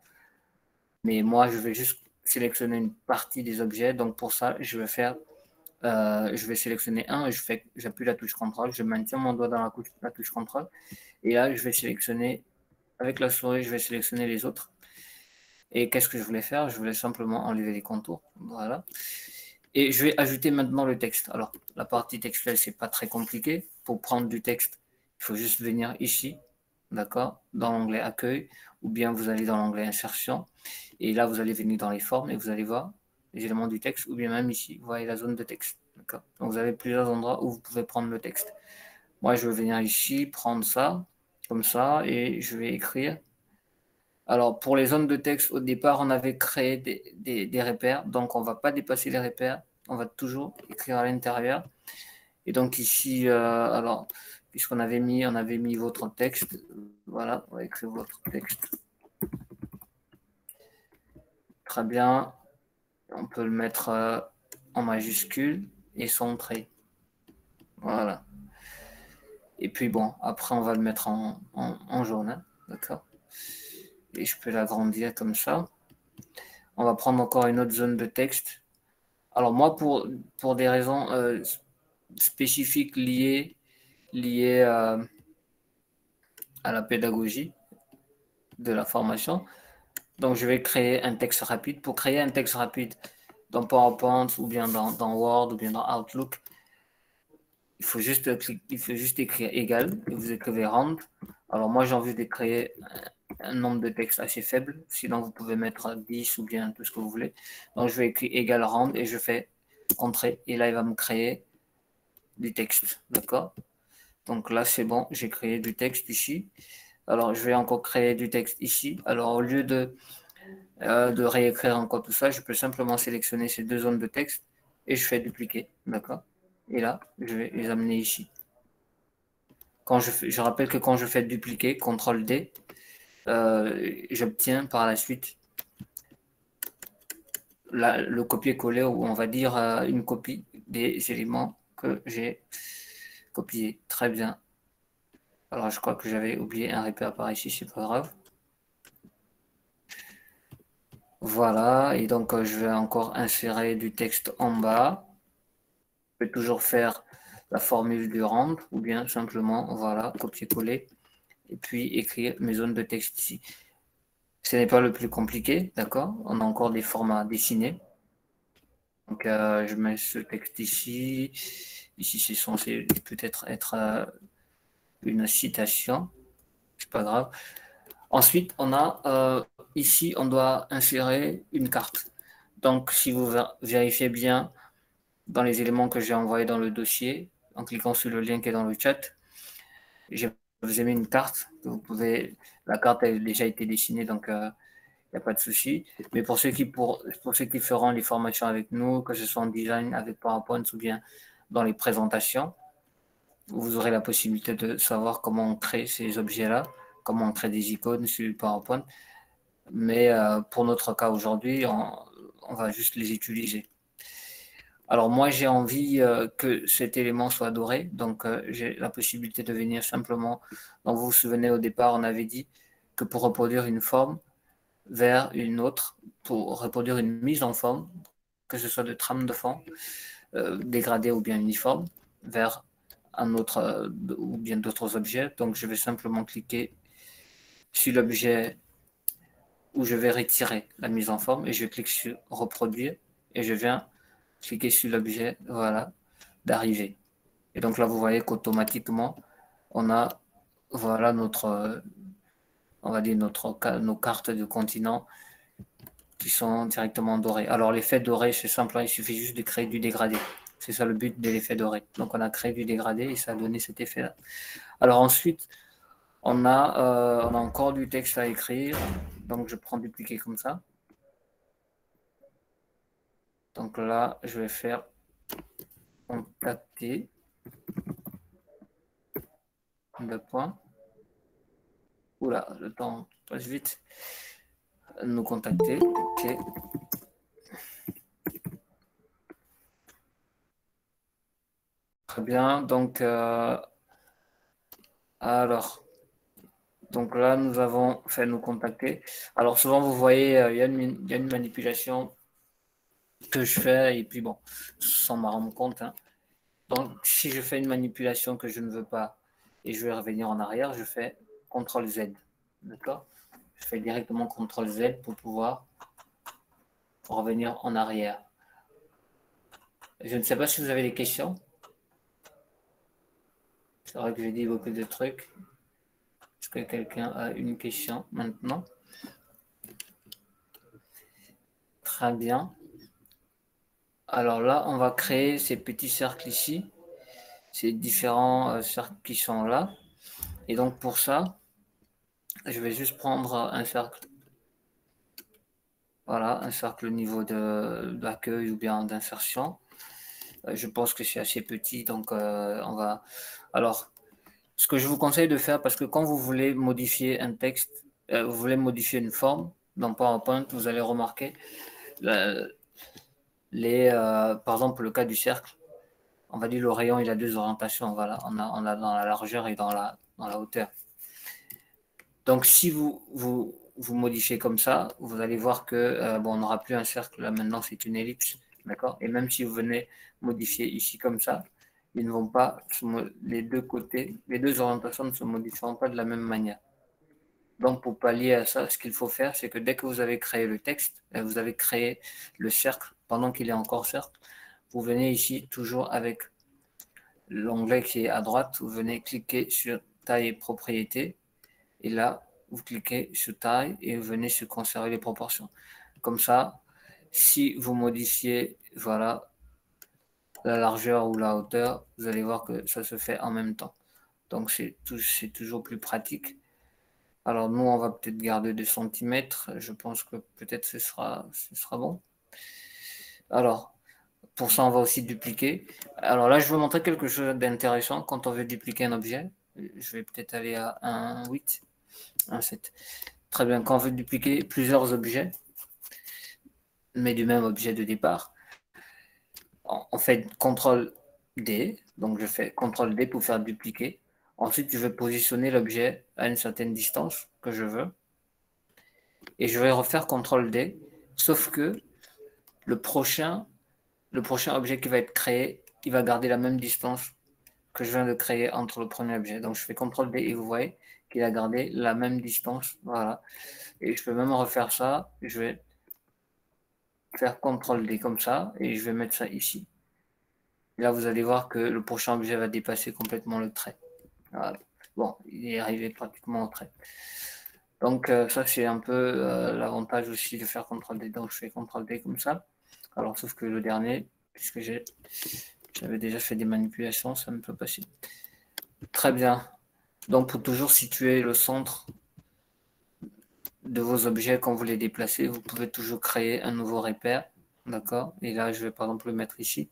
Mais moi, je vais juste sélectionner une partie des objets. Donc pour ça, je vais sélectionner un et j'appuie la touche CTRL, je maintiens mon doigt dans la touche CTRL. Et là, je vais sélectionner, avec la souris, je vais sélectionner les autres. Et qu'est-ce que je voulais faire? Je voulais simplement enlever les contours. Voilà. Et je vais ajouter maintenant le texte. Alors, la partie textuelle, c'est pas très compliqué. Pour prendre du texte, il faut juste venir ici, d'accord, dans l'onglet Accueil, ou bien vous allez dans l'onglet Insertion. Et là, vous allez venir dans les formes et vous allez voir les éléments du texte, ou bien même ici, vous voyez la zone de texte. D'accord. Donc, vous avez plusieurs endroits où vous pouvez prendre le texte. Moi, je vais venir ici, prendre ça, comme ça, et je vais écrire. Alors, pour les zones de texte, au départ, on avait créé des repères, donc on ne va pas dépasser les repères, on va toujours écrire à l'intérieur. Et donc ici, alors, puisqu'on avait mis, votre texte, voilà, on va écrire votre texte. Très bien, on peut le mettre en majuscule et centré. Voilà. Et puis bon, après, on va le mettre en jaune, hein, d'accord. Et je peux l'agrandir comme ça. On va prendre encore une autre zone de texte. Alors moi, pour des raisons spécifiques liées à la pédagogie de la formation, donc je vais créer un texte rapide. Pour créer un texte rapide dans PowerPoint ou bien dans Word ou bien dans Outlook, il faut juste écrire égal et vous écrivez rand. Alors moi, j'ai envie de créer un nombre de textes assez faible, sinon vous pouvez mettre 10 ou bien tout ce que vous voulez. Donc je vais écrire égal rand et je fais entrer et là il va me créer du texte, d'accord. Donc là c'est bon, j'ai créé du texte ici. Alors je vais encore créer du texte ici. Alors au lieu de réécrire encore tout ça, je peux simplement sélectionner ces deux zones de texte et je fais dupliquer, d'accord. Et là je vais les amener ici. Je rappelle que quand je fais dupliquer, CTRL D, j'obtiens par la suite le copier-coller, ou on va dire une copie des éléments que j'ai copiés. Très bien. Alors je crois que j'avais oublié un repère par ici, c'est pas grave. Voilà, et donc je vais encore insérer du texte en bas. Je peux toujours faire la formule du rand, ou bien simplement, voilà, copier-coller, et puis écrire mes zones de texte ici. Ce n'est pas le plus compliqué, d'accord? On a encore des formats dessinés. Donc, je mets ce texte ici. Ici, c'est censé peut-être être une citation. C'est pas grave. Ensuite, on a ici, on doit insérer une carte. Donc, si vous vérifiez bien dans les éléments que j'ai envoyés dans le dossier, en cliquant sur le lien qui est dans le chat, je vous ai mis une carte. La carte a déjà été dessinée, donc il n'y a pas de souci. Mais pour ceux qui feront les formations avec nous, que ce soit en design avec PowerPoint ou bien dans les présentations, vous aurez la possibilité de savoir comment on crée ces objets-là, comment on crée des icônes sur PowerPoint. Mais pour notre cas aujourd'hui, on va juste les utiliser. Alors moi, j'ai envie que cet élément soit doré, donc j'ai la possibilité de venir simplement, donc vous vous souvenez au départ, on avait dit que pour reproduire une forme vers une autre, pour reproduire une mise en forme, que ce soit de trame de fond, dégradé ou bien uniforme, vers un autre ou bien d'autres objets. Donc je vais simplement cliquer sur l'objet où je vais retirer la mise en forme et je clique sur reproduire et je viens cliquer sur l'objet, voilà, d'arrivée. Et donc là, vous voyez qu'automatiquement, on a, voilà, on va dire nos cartes de continent qui sont directement dorées. Alors l'effet doré, c'est simple, il suffit juste de créer du dégradé. C'est ça le but de l'effet doré. Donc on a créé du dégradé et ça a donné cet effet-là. Alors ensuite, on a encore du texte à écrire. Donc je prends dupliquer comme ça. Donc là, je vais faire contacter. Deux points. Oula, le temps passe vite. Nous contacter. OK. Très bien. Donc, alors, donc là, nous avons fait nous contacter. Alors, souvent, vous voyez, il y a une manipulation que je fais, et puis bon, sans m'en rendre compte, hein. Donc, si je fais une manipulation que je ne veux pas et je vais revenir en arrière, je fais CTRL-Z. D'accord? Je fais directement CTRL-Z pour pouvoir revenir en arrière. Je ne sais pas si vous avez des questions. C'est vrai que j'ai dit beaucoup de trucs. Est-ce que quelqu'un a une question maintenant? Très bien. Alors là, on va créer ces petits cercles ici, ces différents cercles qui sont là. Et donc pour ça, je vais juste prendre un cercle. Voilà, un cercle au niveau d'accueil ou bien d'insertion. Je pense que c'est assez petit, donc on va... Alors, ce que je vous conseille de faire, parce que quand vous voulez modifier un texte, vous voulez modifier une forme dans PowerPoint, vous allez remarquer, par exemple, le cas du cercle, on va dire le rayon, il a deux orientations, voilà, on a dans la largeur et dans la hauteur. Donc, si vous modifiez comme ça, vous allez voir que, bon, on n'aura plus un cercle, là maintenant c'est une ellipse, d'accord? Et même si vous venez modifier ici comme ça, ils ne vont pas, les deux côtés, les deux orientations ne se modifieront pas de la même manière. Donc, pour pallier à ça, ce qu'il faut faire, c'est que dès que vous avez créé le texte, vous avez créé le cercle, pendant qu'il est encore cercle, vous venez ici toujours avec l'onglet qui est à droite, vous venez cliquer sur taille et propriétés, et là, vous cliquez sur taille et vous venez sur conserver les proportions. Comme ça, si vous modifiez, voilà, la largeur ou la hauteur, vous allez voir que ça se fait en même temps. Donc, c'est toujours plus pratique. Alors, nous, on va peut-être garder 2 cm. Je pense que peut-être ce sera bon. Alors, pour ça, on va aussi dupliquer. Alors là, je vais vous montrer quelque chose d'intéressant quand on veut dupliquer un objet. Je vais peut-être aller à 1,8, 1,7. Très bien, quand on veut dupliquer plusieurs objets, mais du même objet de départ, on fait CTRL D, donc je fais CTRL D pour faire dupliquer. Ensuite, je vais positionner l'objet à une certaine distance que je veux, et je vais refaire CTRL D, sauf que le prochain objet qui va être créé, il va garder la même distance que je viens de créer entre le premier objet. Donc je fais CTRL D et vous voyez qu'il a gardé la même distance, voilà. Et je peux même refaire ça, je vais faire CTRL D comme ça, et je vais mettre ça ici. Et là, vous allez voir que le prochain objet va dépasser complètement le trait. Voilà. Bon, il est arrivé pratiquement au trait. Donc, ça, c'est un peu l'avantage aussi de faire CTRL D. Donc, je fais CTRL D comme ça. Alors, sauf que le dernier, puisque j'avais déjà fait des manipulations, ça ne peut pas passer. Très bien. Donc, pour toujours situer le centre de vos objets quand vous les déplacez, vous pouvez toujours créer un nouveau repère. D'accord? Et là, je vais par exemple le mettre ici.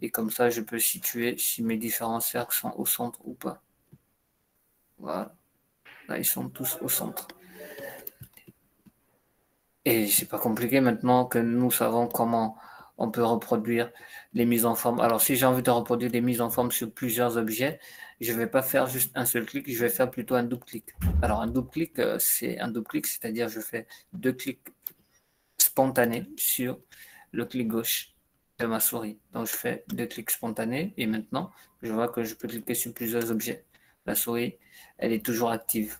Et comme ça, je peux situer si mes différents cercles sont au centre ou pas. Voilà. Là, ils sont tous au centre. Et c'est pas compliqué maintenant que nous savons comment on peut reproduire les mises en forme. Alors, si j'ai envie de reproduire des mises en forme sur plusieurs objets, je ne vais pas faire juste un seul clic, je vais faire plutôt un double clic. Alors, un double clic, c'est-à-dire je fais 2 clics spontanés sur le clic gauche de ma souris. Donc, je fais 2 clics spontanés et maintenant, je vois que je peux cliquer sur plusieurs objets. La souris, elle est toujours active.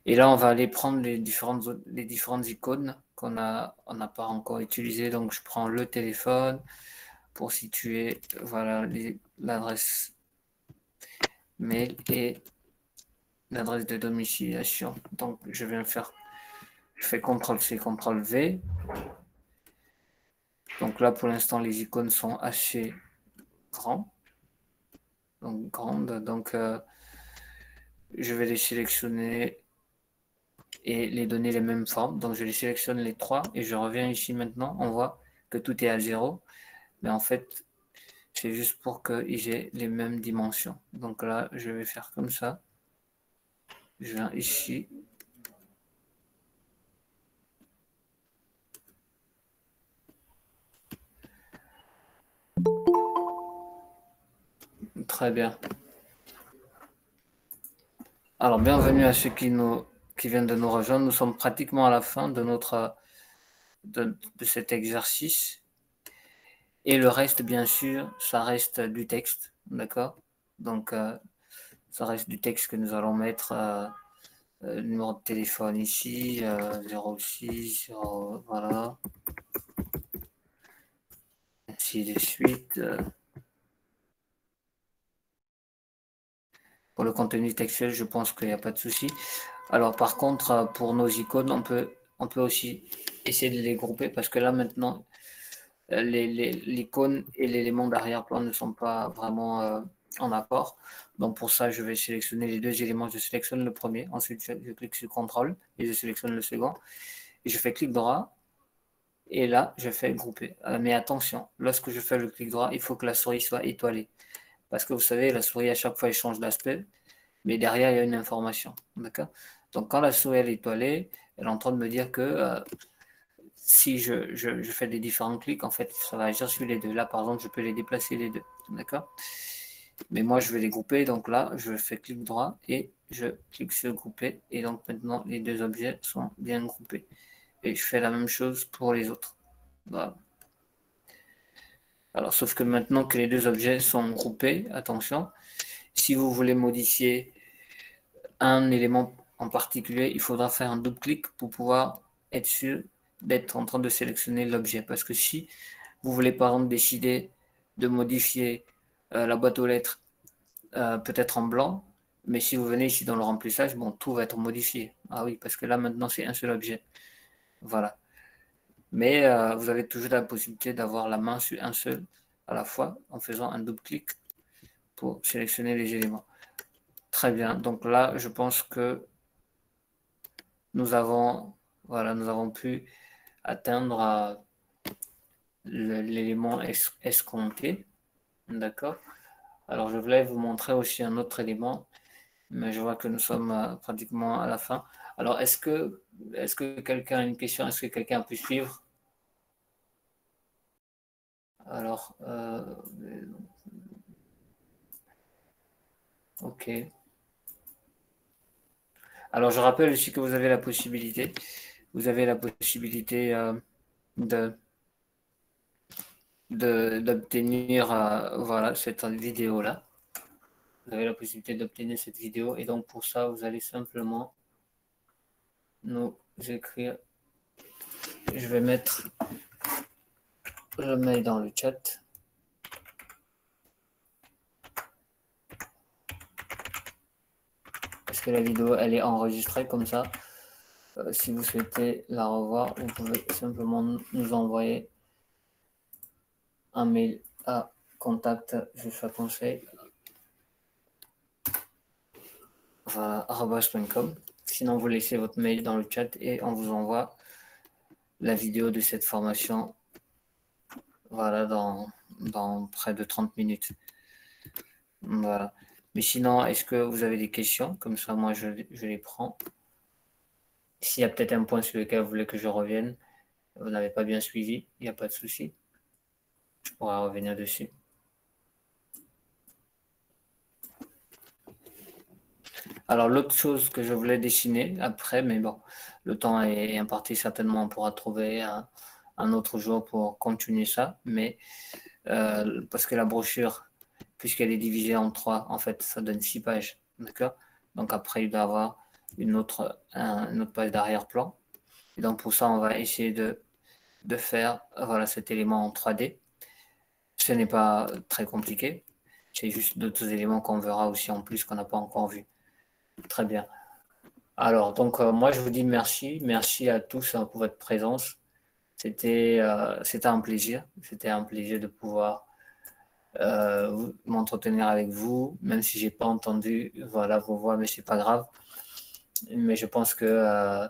Et là, on va aller prendre les différentes icônes on n'a pas encore utilisées. Donc, je prends le téléphone pour situer voilà, l'adresse mail et l'adresse de domiciliation. Donc, je fais CTRL-C, CTRL-V. Donc là, pour l'instant, les icônes sont assez grandes. Donc, je vais les sélectionner et les donner les mêmes formes. Donc, je les sélectionne les trois et je reviens ici maintenant. On voit que tout est à 0. Mais en fait, c'est juste pour qu'ils aient les mêmes dimensions. Donc là, je vais faire comme ça. Je viens ici. Très bien. Alors, bienvenue à ceux qui viennent de nous rejoindre. Nous sommes pratiquement à la fin de de cet exercice. Et le reste, bien sûr, ça reste du texte, d'accord? Donc, ça reste du texte que nous allons mettre, numéro de téléphone ici, 06, voilà, ainsi de suite. Pour le contenu textuel, je pense qu'il n'y a pas de souci. Alors, par contre, pour nos icônes, on peut aussi essayer de les grouper parce que là, maintenant, l'icône et l'élément d'arrière-plan ne sont pas vraiment en accord. Donc pour ça, je vais sélectionner les deux éléments. Je sélectionne le premier, ensuite je clique sur CTRL et je sélectionne le second. Et je fais clic droit et là, je fais grouper. Mais attention, lorsque je fais le clic droit, il faut que la souris soit étoilée. Parce que vous savez, la souris, à chaque fois, elle change d'aspect, mais derrière, il y a une information. D'accord? Donc quand la souris est étoilée, elle est en train de me dire que si je fais des différents clics, en fait, ça va agir sur les deux. Là, par exemple, je peux les déplacer les deux. D'accord? Mais moi, je vais les grouper. Donc là, je fais clic droit et je clique sur grouper. Et donc maintenant, les deux objets sont bien groupés. Et je fais la même chose pour les autres. Voilà. Alors, sauf que maintenant que les deux objets sont groupés, attention, si vous voulez modifier un élément en particulier, il faudra faire un double clic pour pouvoir être sûr d'être en train de sélectionner l'objet. Parce que si vous voulez par exemple décider de modifier la boîte aux lettres peut-être en blanc, mais si vous venez ici dans le remplissage, bon, tout va être modifié. Ah oui, parce que là maintenant c'est un seul objet. Voilà. Mais vous avez toujours la possibilité d'avoir la main sur un seul à la fois en faisant un double clic pour sélectionner les éléments. Très bien. Donc là, je pense que nous avons, voilà, nous avons pu atteindre l'élément escompté. D'accord. Alors, je voulais vous montrer aussi un autre élément, mais je vois que nous sommes pratiquement à la fin. Alors, est-ce que quelqu'un a une question? Est-ce que quelqu'un a pu suivre? Alors, ok. Alors, je rappelle aussi que vous avez la possibilité de d'obtenir voilà, cette vidéo-là. Vous avez la possibilité d'obtenir cette vidéo et donc pour ça, vous allez simplement nous écrire. Je vais mettre le mail dans le chat. Parce que la vidéo, elle est enregistrée comme ça. Si vous souhaitez la revoir, vous pouvez simplement nous envoyer un mail à contact conseil @.com. Sinon, vous laissez votre mail dans le chat et on vous envoie la vidéo de cette formation voilà, dans près de 30 minutes. Voilà. Mais sinon, est-ce que vous avez des questions? Comme ça, moi, je les prends. S'il y a peut-être un point sur lequel vous voulez que je revienne, vous n'avez pas bien suivi, il n'y a pas de souci. Je pourrais revenir dessus. Alors, l'autre chose que je voulais dessiner après, mais bon, le temps est imparti, certainement on pourra trouver un autre jour pour continuer ça, mais parce que la brochure, puisqu'elle est divisée en 3, en fait, ça donne 6 pages, d'accord? Donc après, il doit y avoir une autre page d'arrière-plan. Et donc pour ça, on va essayer de faire voilà, cet élément en 3D. Ce n'est pas très compliqué, c'est juste d'autres éléments qu'on verra aussi en plus qu'on n'a pas encore vu. Très bien. Alors, donc, moi, je vous dis merci. Merci à tous pour votre présence. C'était un plaisir. C'était un plaisir de pouvoir m'entretenir avec vous, même si j'ai pas entendu voilà, vos voix, mais c'est pas grave. Mais je pense que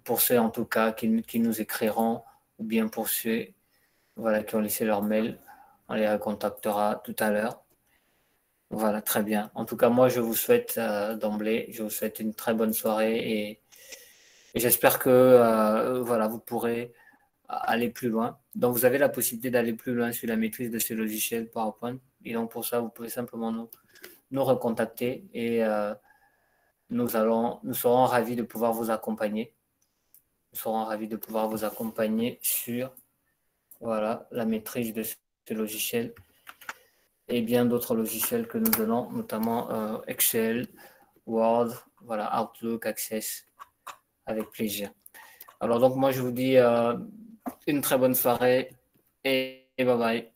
pour ceux, en tout cas, qui nous écriront, ou bien pour ceux voilà, qui ont laissé leur mail, on les recontactera tout à l'heure. Voilà, très bien. En tout cas, moi, je vous souhaite d'emblée, je vous souhaite une très bonne soirée et j'espère que voilà, vous pourrez aller plus loin. Donc, vous avez la possibilité d'aller plus loin sur la maîtrise de ce logiciel PowerPoint. Et donc, pour ça, vous pouvez simplement nous recontacter et nous serons ravis de pouvoir vous accompagner. Nous serons ravis de pouvoir vous accompagner sur voilà, la maîtrise de ce logiciel et bien d'autres logiciels que nous donnons, notamment Excel, Word, voilà, Outlook, Access, avec plaisir. Alors donc moi je vous dis une très bonne soirée et bye bye.